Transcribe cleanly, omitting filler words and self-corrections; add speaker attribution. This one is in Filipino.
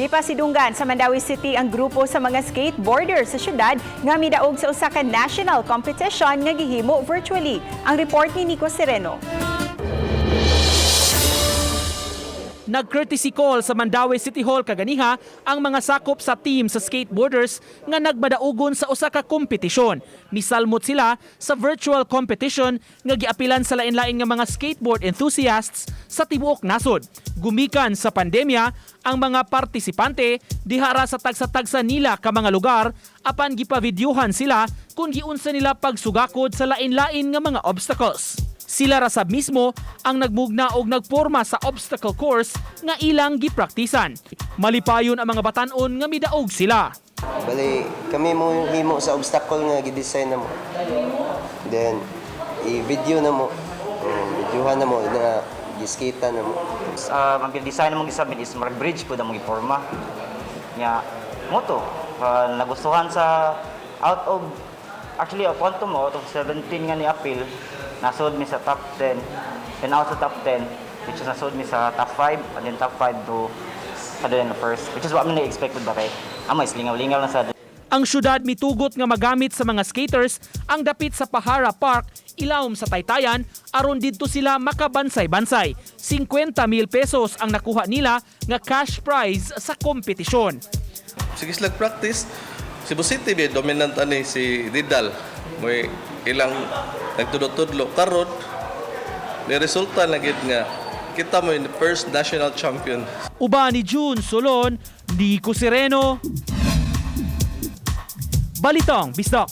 Speaker 1: Gipasidunggan sa Mandawi City ang grupo sa mga skateboarders sa syudad nga midaog sa usa ka national competition nga gihimo virtually. Ang report ni Nico Sereno.
Speaker 2: Nag-courtesy call sa Mandawi City Hall kaganiha ang mga sakop sa team sa skateboarders nga nagbadaugon sa usa ka kompetisyon. Misalmot sila sa virtual competition nga giapilan sa lain-lain nga mga skateboard enthusiasts sa tibuok nasod. Gumikan sa pandemya, ang mga partisipante dihara sa tagsa-tagsa nila ka mga lugar apan gipavideohan sila kung giunsa nila pagsugakod sa lain-lain nga mga obstacles. Sila rasab mismo ang nagmugna og nagporma sa obstacle course nga ilang gipraktisan. Malipayon ang mga batan-on nga midaog sila.
Speaker 3: Bali, kami mo himo sa obstacle nga gi-design na mo. Then i-video na mo. Videohan na mo na gi-skate na mo.
Speaker 4: Ang design mo gisabit is mag-bridge pud ang giporma. Nya moto nagustuhan sa out of 17 nga ni appeal. Nasod mi sa top 10 and out sa top 10 which is nasod mi sa top 5 and then top 5 to the first which is what I expect with bakay amo is lingaw-lingaw na sa.
Speaker 2: Ang syudad mitugot nga magamit sa mga skaters ang dapit sa Pahara Park ilawom sa Taytayan aron didto sila makabansay-bansay. 50,000 pesos ang nakuha nila nga cash prize sa kompetisyon.
Speaker 5: Sige sila practice. Cebu City dominant ani si Didal. May ilang nagtudlo-tudlo karon ni resulta na gid nga kita mo yung first national champion.
Speaker 2: Uba ni June Solon, Nico Sereno, Balitang Bisdak.